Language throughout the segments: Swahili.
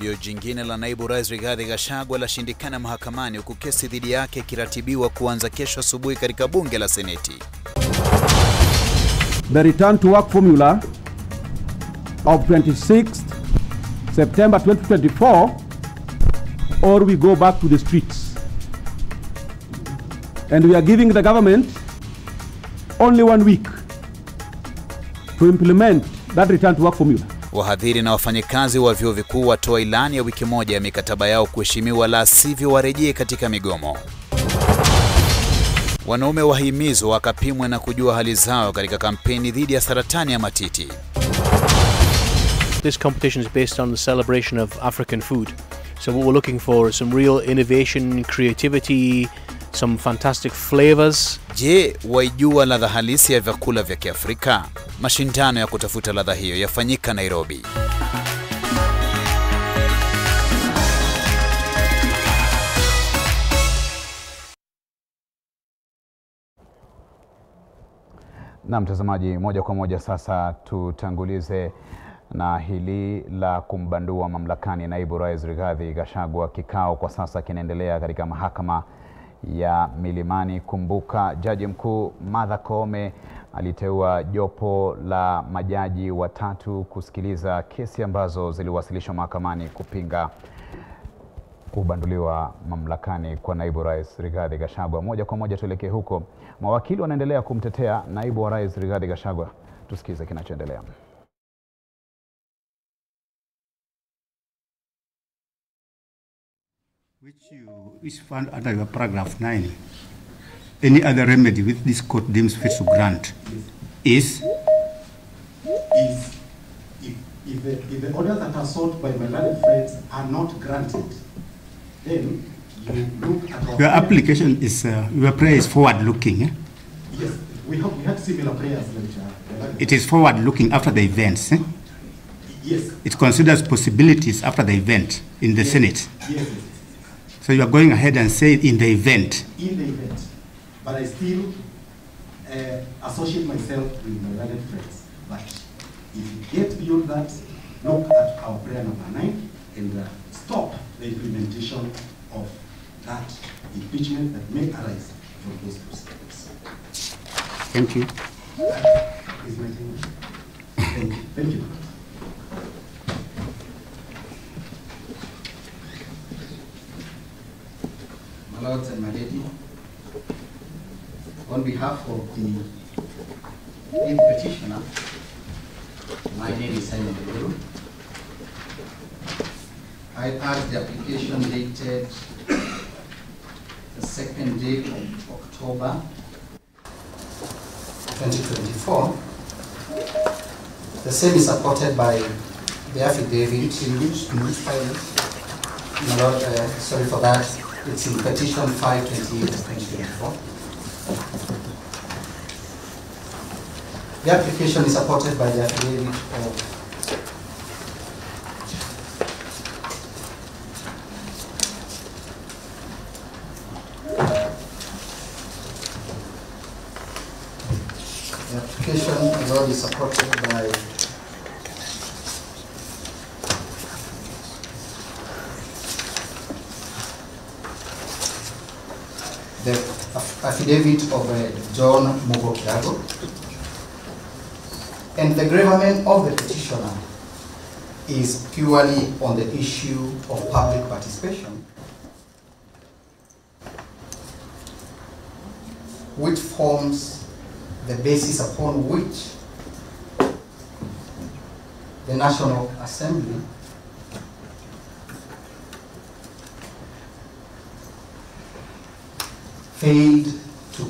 Jaribio jingine la naibu rais Rigathi Gachagua lashindikana mahakamani huku kesi dhidi yake ikiratibiwa kuanza kesho asubuhi katika bunge la Seneti. The return to work formula of 26th September 2024, or we go back to the streets. And we are giving the government only 1 week to implement that return to work formula. Wahadhiri na wafanyikazi wa vyuo vikuu watoa ilani ya wiki moja ya mikataba yao kuheshimiwa, la sivyo warejee katika migomo. Wanaume wahimizwa wakapimwe na kujua hali zao katika kampeni dhidi ya saratani ya matiti. This competition is based on the celebration of African food. So what we're looking for is some real innovation, creativity, some fantastic flavors. Je, waijua ladha halisi ya vyakula vya Kiafrika? Mashindano ya kutafuta ladha hiyo yafanyika Nairobi. Na mtazamaji, moja kwa moja sasa tutangulize na hili la kumbandua mamlakani naibu rais Rigathi Gachagua. Kikao kwa sasa kinaendelea katika mahakama ya Milimani. Kumbuka jaji mkuu Martha Koome aliteua jopo la majaji watatu kusikiliza kesi ambazo ziliwasilishwa mahakamani kupinga kubanduliwa mamlakani kwa naibu rais Rigathi Gachagua. Moja kwa moja tuelekee huko. Mawakili wanaendelea kumtetea naibu wa rais Rigathi Gachagua. Tusikize kinachoendelea. which found under your paragraph 9, any other remedy which this court deems fit to grant is if the orders that are sought by my learned friends are not granted, then you look at your application is your prayer is forward looking. Yes, we had similar prayers. It is forward looking after the events. Yes. It considers possibilities after the event in the Senate. Yes. So you are going ahead and saying in the event. In the event, but I still associate myself with my learned friends. But if you get beyond that, look at our prayer number 9 and stop the implementation of that impeachment that may arise from those proceedings. Thank you. Is my thing. Thank you. Thank you. My lords and my lady, on behalf of the lead petitioner, my name is Simon Guru. I urge the application dated the 2nd day of October 2024. The same is supported by the affidavit in which file. My lord, sorry for that. It's in petition 528 of 2024. The application is supported by the affidavit of the application is already supported by the affidavit of John Mugokiago, and the gravamen of the petitioner is purely on the issue of public participation, which forms the basis upon which the National Assembly failed to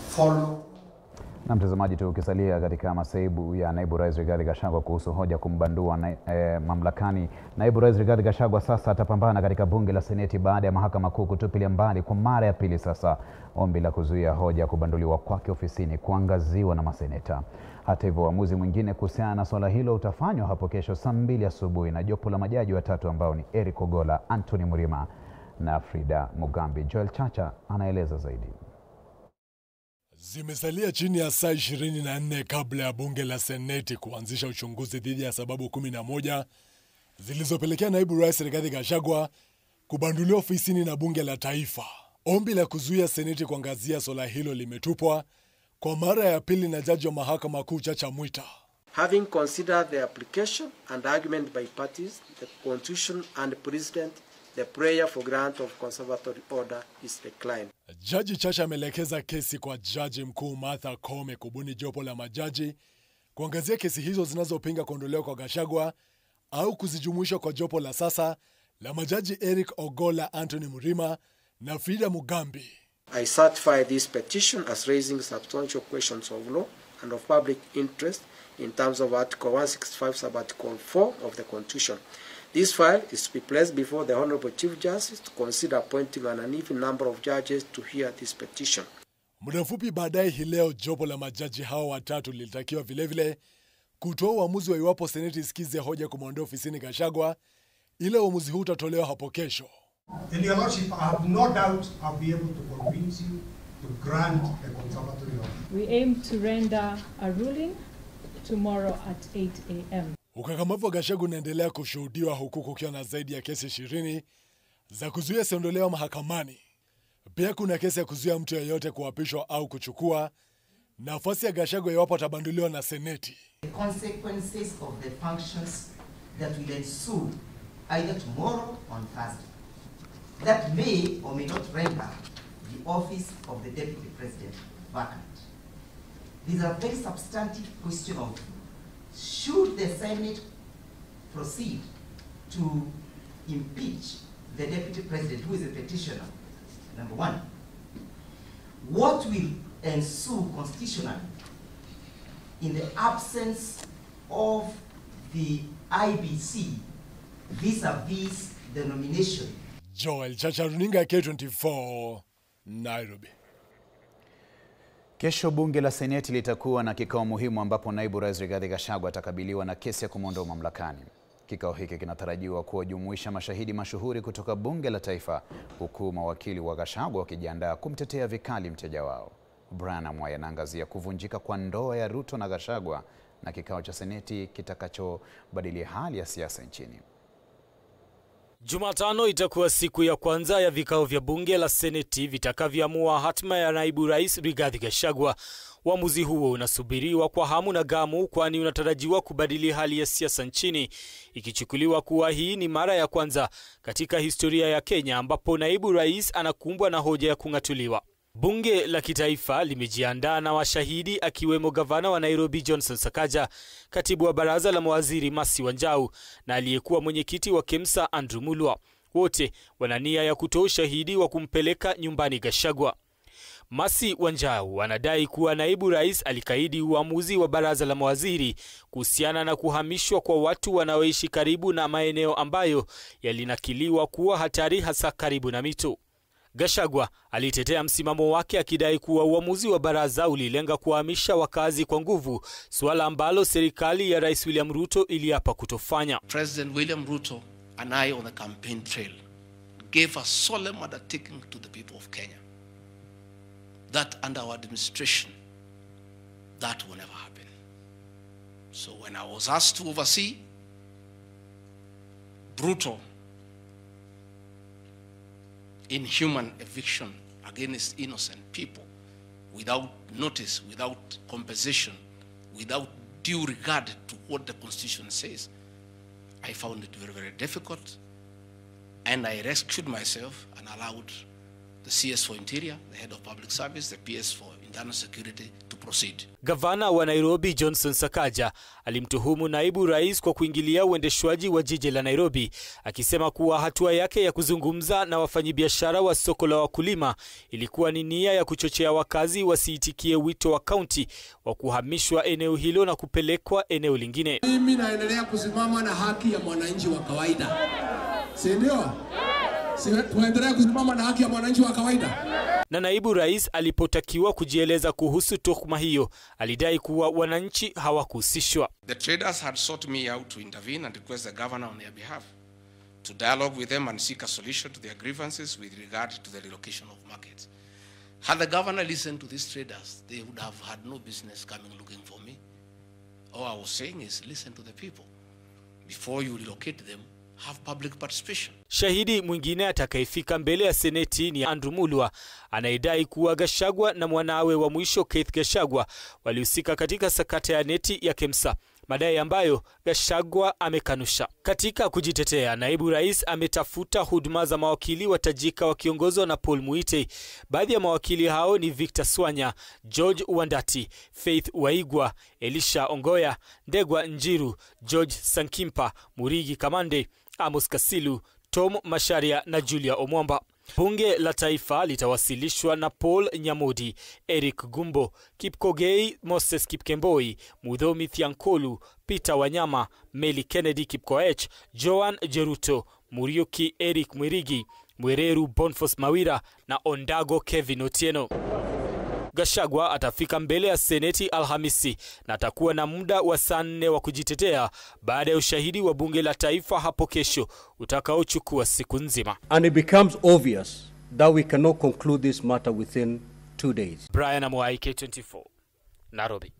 follow. Na mtazamaji, tukisalia katika masaibu ya naibu rais Rigathi Gachagua kuhusu hoja kumbandua mamlakani, naibu rais Rigathi Gachagua sasa atapambana katika bunge la Seneti baada ya mahakama kuu kutupilia mbali kwa mara ya pili sasa ombi la kuzuia hoja kubanduliwa kwake ofisini kuangaziwa na maseneta. Hata hivyo, uamuzi mwingine kuhusiana na swala hilo utafanywa hapo kesho saa 2 asubuhi na jopo la majaji watatu ambao ni Eric Ogolla, Anthony Murima na Frida Mugambi. Joel Chacha anaeleza zaidi. Zimesalia chini ya saa 24 kabla ya bunge la Seneti kuanzisha uchunguzi dhidi ya sababu 11 zilizopelekea naibu rais Rigathi Gachagua kubanduliwa ofisini na bunge la taifa. Ombi la kuzuia seneti kuangazia swala hilo limetupwa kwa mara ya pili na jaji wa mahakama kuu Chacha Mwita. Having considered the application and argument by parties, the constitution and president, the prayer for grant of conservatory order is declined. Jaji Chacha ameelekeza kesi kwa jaji mkuu Martha Koome kubuni jopo la majaji kuangazia kesi hizo zinazopinga kuondolewa kwa Gachagua au kuzijumuisha kwa jopo la sasa la majaji Eric Ogolla, Anthony Murima na Frida Mugambi. I certify this petition as raising substantial questions of law and of public interest in terms of Article 165 sub-Article 4 of the Constitution. This file is to be placed before the Honorable Chief Justice to consider appointing an uneven number of judges to hear this petition. Muda mfupi baadaye hii leo jopo la majaji hao watatu lilitakiwa vilevile kutoa uamuzi wa iwapo seneti isikize hoja kumwondoa ofisini Gachagua, ila uamuzi huu utatolewa hapo kesho. And Your Lordship, I have no doubt I'll be able to convince you to grant a conservatory order. We aim to render a ruling tomorrow at 8 a.m. Ukakamavu wa Gachagua unaendelea kushuhudiwa huku kukiwa na zaidi ya kesi 20 za kuzuia siondolewa mahakamani. Pia kuna kesi ya kuzuia mtu yeyote kuapishwa au kuchukua nafasi ya Gachagua iwapo atabanduliwa na seneti. The consequences of the functions that will ensue either tomorrow or on Thursday that may or may not render the office of the Deputy President vacant. These are very substantive question of should the Senate proceed to impeach the Deputy President, who is a petitioner, number one. What will ensue constitutionally in the absence of the IBC vis-a-vis the nomination? Joel Chacha, runinga K24, Nairobi. Kesho bunge la seneti litakuwa na kikao muhimu ambapo naibu rais Rigathi Gachagua atakabiliwa na kesi ya kumwondoa mamlakani. Kikao hiki kinatarajiwa kuwajumuisha mashahidi mashuhuri kutoka bunge la taifa, huku mawakili wa Gachagua wakijiandaa kumtetea vikali mteja wao. Brian Mwaya anaangazia kuvunjika kwa ndoa ya Ruto na Gachagua na kikao cha seneti kitakachobadili hali ya siasa nchini. Jumatano itakuwa siku ya kwanza ya vikao vya bunge la seneti vitakavyoamua hatima ya naibu rais Rigathi Gachagua. Uamuzi huo unasubiriwa kwa hamu na gamu, kwani unatarajiwa kubadili hali ya siasa nchini, ikichukuliwa kuwa hii ni mara ya kwanza katika historia ya Kenya ambapo naibu rais anakumbwa na hoja ya kung'atuliwa. Bunge la kitaifa limejiandaa na washahidi akiwemo gavana wa Nairobi Johnson Sakaja, katibu wa baraza la mawaziri Mercy Wanjau na aliyekuwa mwenyekiti wa KEMSA Andrew Mulwa. Wote wana nia ya kutoa ushahidi wa kumpeleka nyumbani Gachagua. Mercy Wanjau anadai kuwa naibu rais alikaidi uamuzi wa baraza la mawaziri kuhusiana na kuhamishwa kwa watu wanaoishi karibu na maeneo ambayo yalinakiliwa kuwa hatari, hasa karibu na mito. Gachagua alitetea msimamo wake akidai kuwa uamuzi wa baraza ulilenga kuhamisha wakazi kwa nguvu, swala ambalo serikali ya Rais William Ruto iliapa kutofanya. President William Ruto and I on the campaign trail gave a solemn undertaking to the people of Kenya that under our administration that will never happen. So when I was asked to oversee brutal inhuman eviction against innocent people without notice, without compensation, without due regard to what the Constitution says, I found it very, very difficult, and I rescued myself and allowed the CS for Interior, the head of public service, the PS for internal security to proceed. Gavana wa Nairobi Johnson Sakaja alimtuhumu naibu rais kwa kuingilia uendeshwaji wa jiji la Nairobi, akisema kuwa hatua yake ya kuzungumza na wafanyabiashara wa soko la wakulima ilikuwa ni nia ya kuchochea wakazi wasiitikie wito wa kaunti wa kuhamishwa eneo hilo na kupelekwa eneo lingine. Mimi naendelea kusimama na haki ya mwananchi wa kawaida. Si ndio? Tuendelee kusimama na haki ya mwananchi wa kawaida. Na naibu rais alipotakiwa kujieleza kuhusu tuhuma hiyo, alidai kuwa wananchi hawakuhusishwa. The traders had sought me out to intervene and request the governor on their behalf to dialogue with them and seek a solution to their grievances with regard to the relocation of markets. Had the governor listened to these traders, they would have had no business coming looking for me. All I was saying is listen to the people. before you relocate them, have public participation. Shahidi mwingine atakayefika mbele ya Seneti ni Andrew Mulwa, anayedai kuwa Gachagua na mwanawe wa mwisho Keith Gachagua walihusika katika sakata ya neti ya Kemsa, madai ambayo Gachagua amekanusha. Katika kujitetea, naibu rais ametafuta huduma za mawakili watajika wakiongozwa na Paul Muite. Baadhi ya mawakili hao ni Victor Swanya, George Wandati, Faith Waigwa, Elisha Ongoya, Ndegwa Njiru, George Sankimpa, Murigi Kamande, Amos Kasilu, Tom Masharia na Julia Omwamba. Bunge la Taifa litawasilishwa na Paul Nyamodi, Eric Gumbo, Kipkogei Moses Kipkemboi, Mudhomi Thiankolu, Peter Wanyama, Meli Kennedy Kipkoech, Joan Jeruto, Muriuki Eric Mwirigi, Mwereru Bonfos Mawira na Ondago Kevin Otieno. Gachagua atafika mbele ya Seneti Alhamisi na atakuwa na muda wa saa 4 wa kujitetea baada ya ushahidi wa bunge la taifa hapo kesho utakaochukua siku nzima. And it becomes obvious that we cannot conclude this matter within 2 days. Brian Amwai, K24, Nairobi.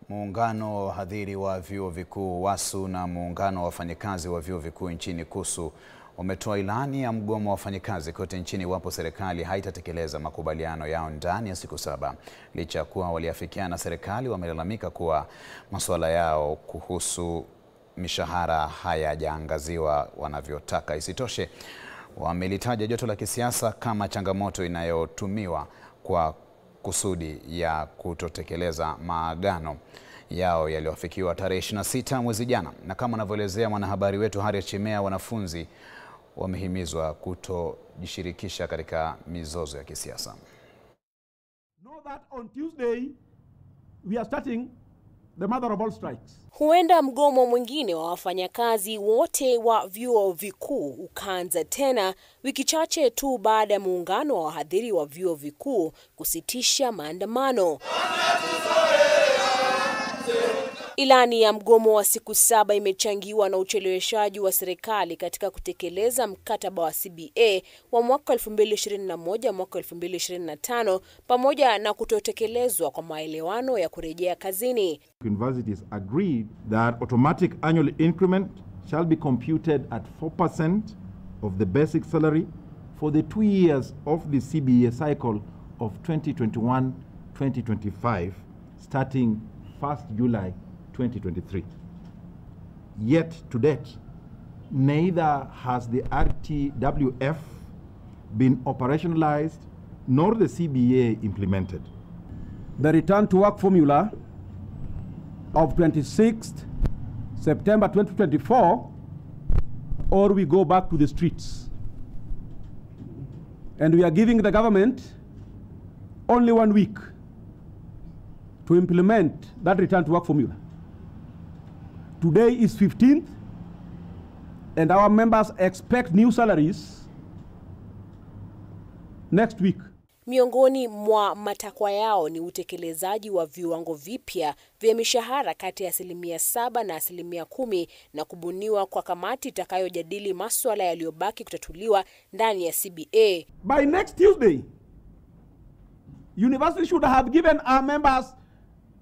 Muungano wa wahadhiri wa vyuo vikuu WASU na muungano wa wafanyikazi wa vyuo vikuu nchini KUSU wametoa ilani ya mgomo wa wafanyikazi kote nchini iwapo serikali haitatekeleza makubaliano yao ndani ya siku 7. Licha ya kuwa waliafikiana na serikali, wamelalamika kuwa masuala yao kuhusu mishahara hayajaangaziwa wanavyotaka. Isitoshe, wamelitaja joto la kisiasa kama changamoto inayotumiwa kwa kusudi ya kutotekeleza maagano yao yaliyoafikiwa tarehe 26 mwezi jana. Na kama anavyoelezea mwanahabari wetu Harriet Chimea, wanafunzi wamehimizwa kutojishirikisha katika mizozo ya kisiasa. Know that on Tuesday we are starting the mother of all strikes. Huenda mgomo mwingine wa wafanyakazi wote wa vyuo vikuu ukaanza tena wiki chache tu baada ya muungano wa wahadhiri wa vyuo vikuu kusitisha maandamano. Ilani ya mgomo wa siku 7 imechangiwa na ucheleweshaji wa serikali katika kutekeleza mkataba wa CBA wa mwaka 2021 mwaka 2025 pamoja na kutotekelezwa kwa maelewano ya kurejea kazini. Universities agreed that automatic annual increment shall be computed at 4% of the basic salary for the 2 years of the CBA cycle of 2021-2025 starting 1st July 2023. Yet to date, neither has the RTWF been operationalized nor the CBA implemented. The return to work formula of 26th September 2024, or we go back to the streets. And we are giving the government only 1 week to implement that return to work formula. Today is 15th, and our members expect new salaries next week. Miongoni mwa matakwa yao ni utekelezaji wa viwango vipya vya mishahara kati ya 7% na 10% na kubuniwa kwa kamati itakayojadili masuala yaliyobaki kutatuliwa ndani ya CBA. By next Tuesday, university should have given our members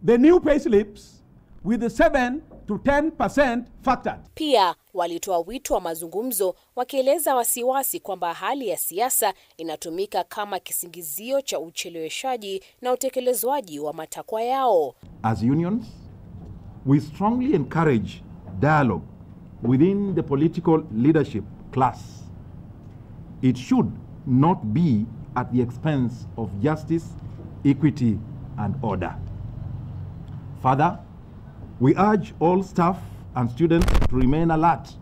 the new pay slips with the 7 to 10% factored. Pia walitoa wito wa mazungumzo wakieleza wasiwasi kwamba hali ya siasa inatumika kama kisingizio cha ucheleweshaji na utekelezwaji wa matakwa yao. As unions, we strongly encourage dialogue within the political leadership class. It should not be at the expense of justice, equity, and order. Further, we urge all staff and students to remain alert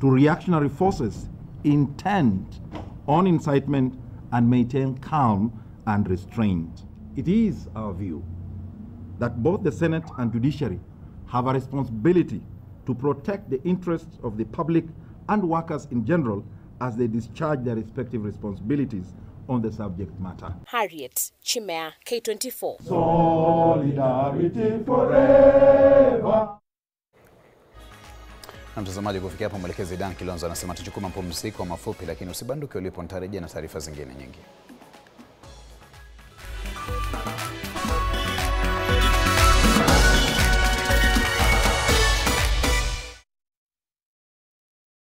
to reactionary forces intent on incitement and maintain calm and restraint. It is our view that both the Senate and judiciary have a responsibility to protect the interests of the public and workers in general as they discharge their respective responsibilities on the subject matter. Harriet Chimea, K24. Solidarity forever. Na mtazamaji, kufikia hapo mwelekezi Dan Kilonzo anasema tuchukue mapumziko mafupi, lakini usibanduke ulipo, nitarejea na taarifa zingine nyingi.